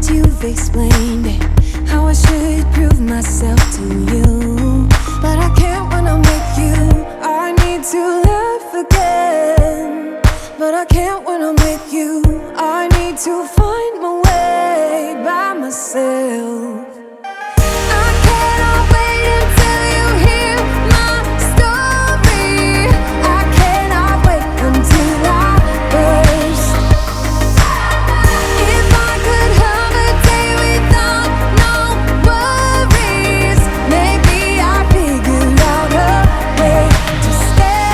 you've explained it, how I should prove myself to you. But I can't when I'm with you. I need to laugh again, but I can't when I'm with you. I need to find my way by myself. I cannot wait until you hear my story. I cannot wait until I burst. If I could have a day without no worries, maybe I figured out a way to stay.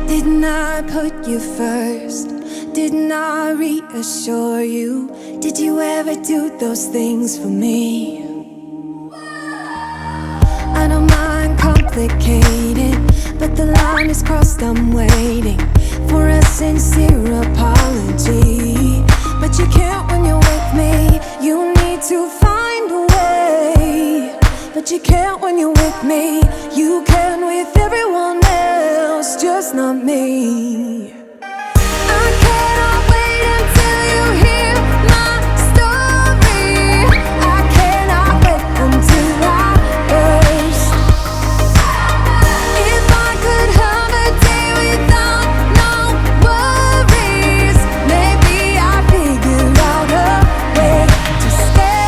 Didn't I put you first? Didn't I reassure you? Did you ever do those things for me? I don't mind complicated, but the line is crossed. I'm waiting for a sincere apology. But you can't when you're with me. You need to find a way. But you can't when you're with me. You can with everyone else, just not me. I cannot wait until you hear my story. I cannot wait until I burst. If I could have a day without no worries, maybe I figured out a way to stay.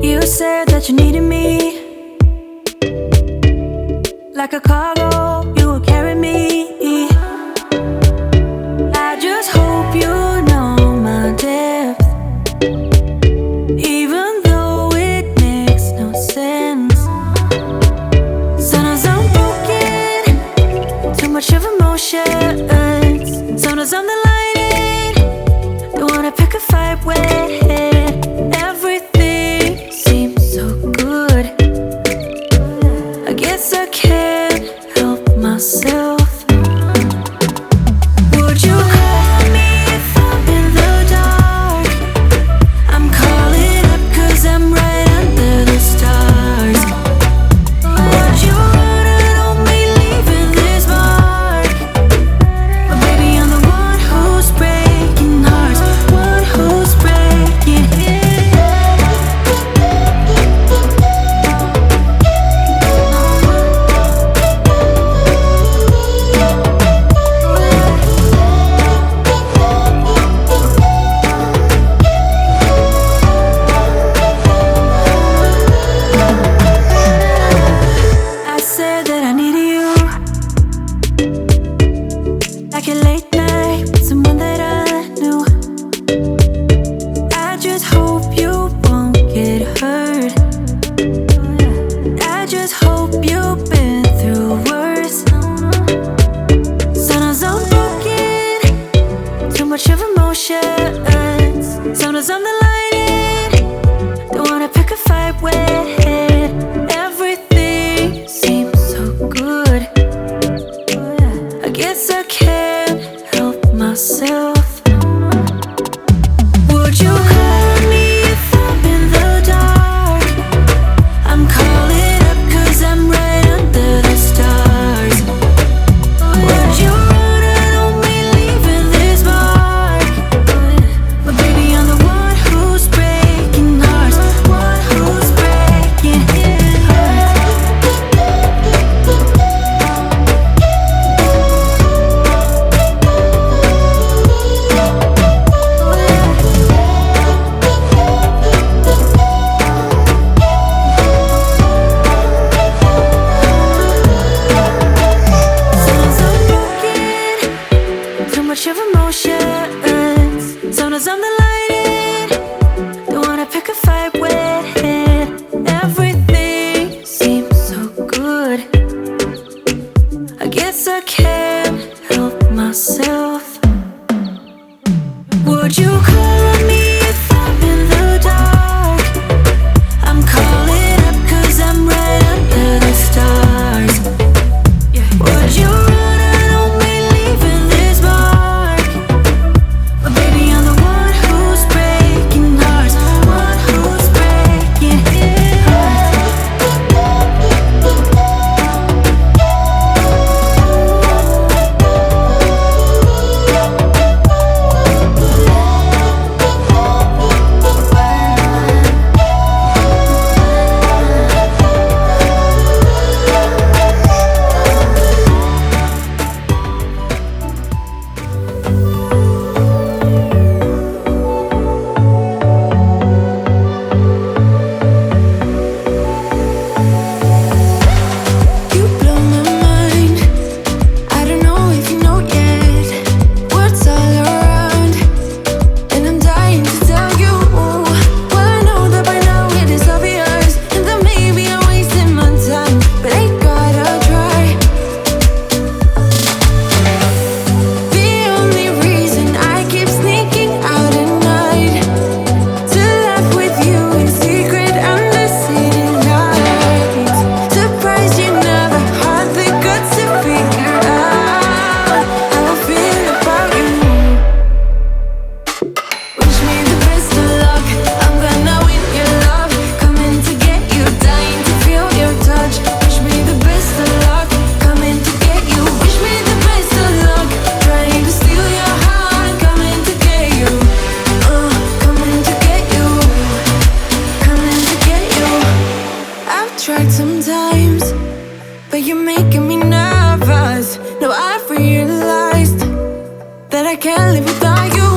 You said that you needed me like a cargo, you will carry me. I just hope you know my depth, even though it makes no sense. Sometimes I'm broken, too much of emotions. Sometimes I'm the lightning, don't wanna pick a fight with. Everything seems so good. I guess I can't help tried sometimes, but you're making me nervous. Now I've realized that I can't live without you.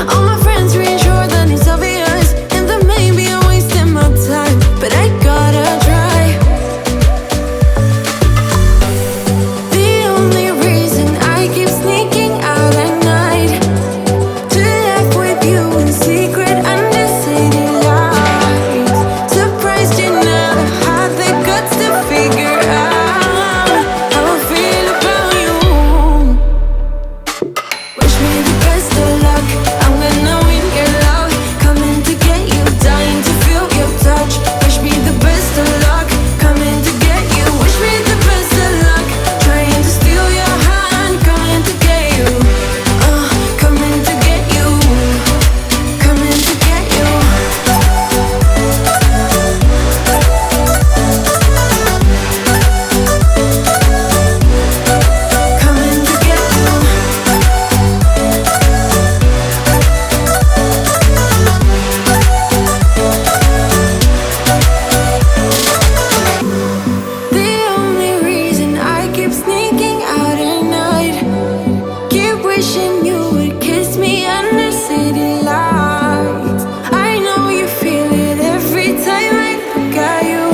All my friends reassure that it's obvious, and that maybe I'm wasting my time, but I gotta try. The only reason I keep sneaking out at night to laugh with you in secret under city lights. Surprised you never had the guts to figure out how I feel about you. Wish me the best of luck. I'm gonna win your love, coming to get you, dying to feel your touch. Wish me the best of luck, coming to get you. Wish me the best of luck, trying to steal your hand, coming to get you. Coming to get you, coming to get you. Coming to get you. The only reason I keep sneaking out at night, keep wishing you would kiss me under city lights. I know you feel it every time I look at you.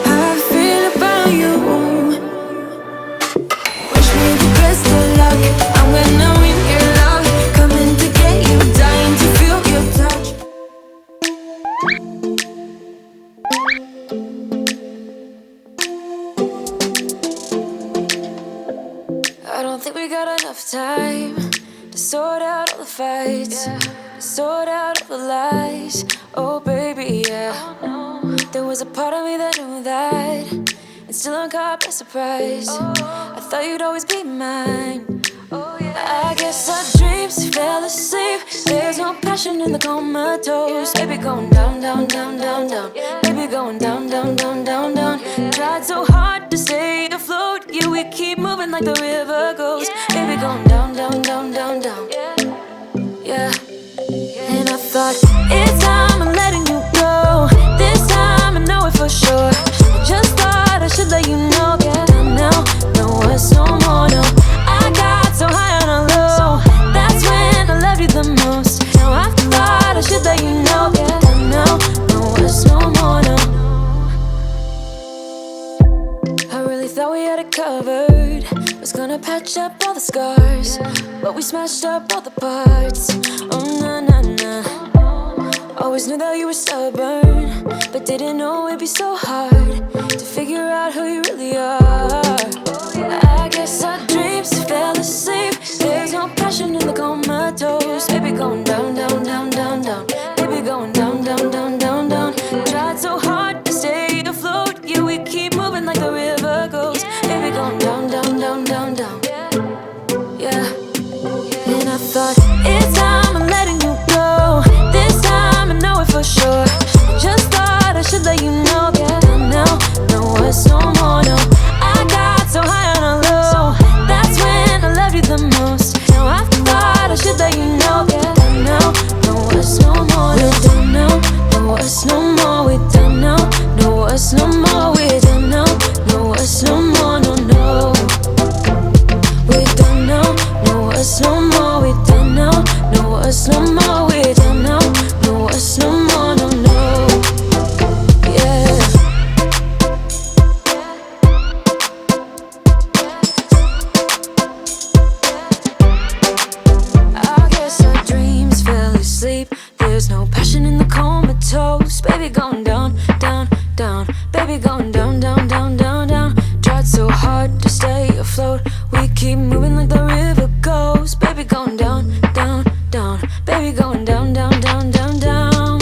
How I feel about you. Wish me the best of luck. I'm gonna win your love, coming to get you, dying to feel your touch. I don't think we got enough time to sort out all the fights, to sort out all the lies. Oh baby, yeah. There was a part of me that knew that, and still I'm caught by surprise. I thought you'd always be mine. I guess our dreams fell asleep. There's no passion in the comatose. Baby going down, down, down, down, down. Baby going down, down, down, down, down. Tried so hard to stay afloat. Yeah, we keep moving like the river goes. Baby going down, down, down, down, down. Yeah. And I thought, it's time I'm letting you go. This time I know it for sure. I just thought I should let you know. Yeah, now, no words no more, no. I got so high on a low. That's when I loved you the most. Now I thought I should let you know. Yeah, now, no words no more, no. I really thought we had it covered. Was gonna patch up all the scars, but we smashed up all the parts. Oh na na na. Always knew that you were stubborn, but didn't know it'd be so hard to figure out who you really are. I guess our dreams fell asleep. There's no passion in the comatose. Baby going down, down, down, down, down. Baby going down, down, down, down, down. Tried so hard to stay afloat. Yeah, we keep moving like the river goes. Baby going down, down, down, down, down. Yeah. And I thought, it's time I'm letting you go. This time I know it for sure. Just thought I should let you know. Yeah, now, no words no more, no. I got so high on a low. That's when I loved you the most. Now I thought I should let you know. Yeah, now, no words no more, no. We're done now, no words no more. We're done now, no words no more. We're done now, no words no more, no, no. We're done now, no words no more. We're done now, no words no more. We're done now, no words no more, no, no. Yeah. I guess our dreams fell asleep. There's no passion in the comatose. Baby going down, down, down. Baby going down, down, down, down, down. Tried so hard to stay afloat. We keep moving like the river goes. Baby going down, down, down. Baby going down, down, down, down, down.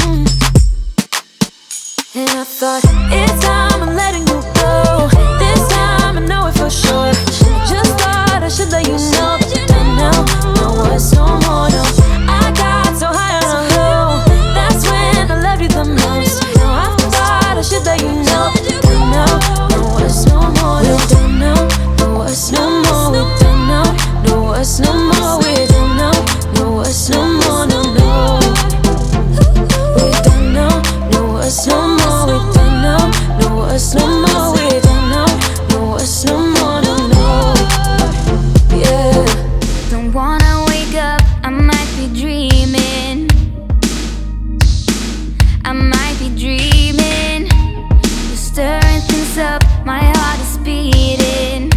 And I thought, it's time I'm letting you go. This time I know it for sure. Just thought I should let you know. Now, no words no more, no. I got so high on a low. That's when I loved you the most. Now I thought I should let you know. Now, no words no more, no. We're done now, no words no more. We're done now, no words no more. We're done now, no words no more, no, no. We're done now, no words no more. We're done now, us no more. We don't know us no more, no, no. Yeah. Don't wanna wake up, I might be dreaming. I might be dreaming. You're stirring things up, my heart is beating.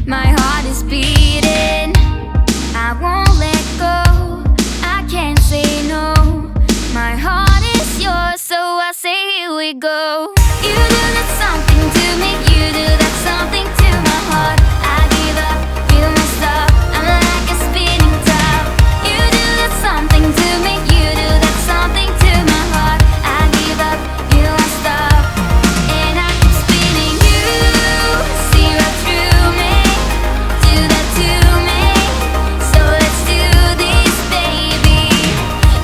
My heart is beating. I won't let go, I can't say no. My heart is yours, so I say here we go. You do that something to me, you do that something to my heart. I give up, you won't stop, I'm like a spinning top. You do that something to me, you do that something to my heart. I give up, you won't stop, and I keep spinning. You see right through me, do that to me, so let's do this, baby.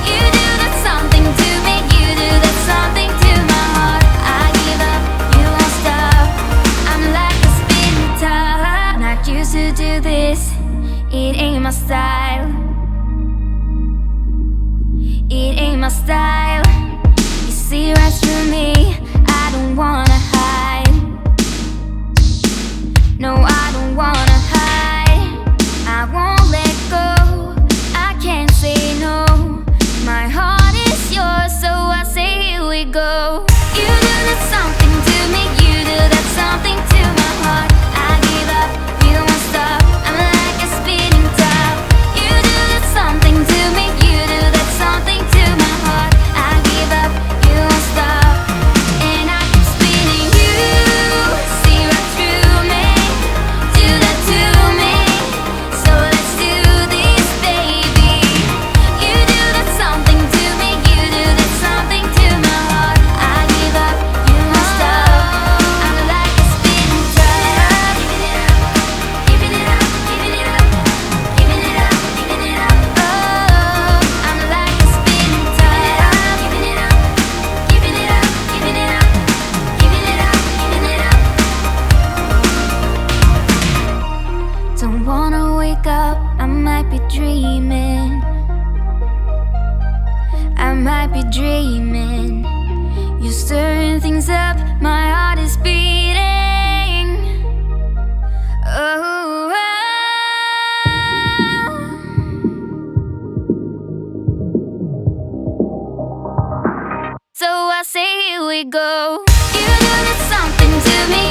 You do that something to me, you do that something to my heart. I give up, you won't stop, I'm like a spinning top. Not used to do this, it ain't my style. It ain't my style. You see right through me, I don't wanna hide. No, I don't wanna hide. I won't let go, I can't say no. My heart is yours, so I say here we go. You do that something to me, you do that something to my heart. I give up, you won't stop, I'm like a spinning top. You do that something to me, you do that something to my heart. I give up, you won't stop, and I keep spinning. You see right through me, do that to me, so let's do this, baby. You do that something to me, you do that something to my heart. I give up, you won't stop, I'm like a spinning top. Giving it up, giving it up, giving it up, giving it up, giving it up. Oh, I'm like a spinning top. Giving it up, giving it up, giving it up, giving it up, giving it up. Don't wanna wake up, I might be dreaming. I might be dreaming. You're stirring things up, my heart is beating. Oh, so I say here we go. You do that something to me,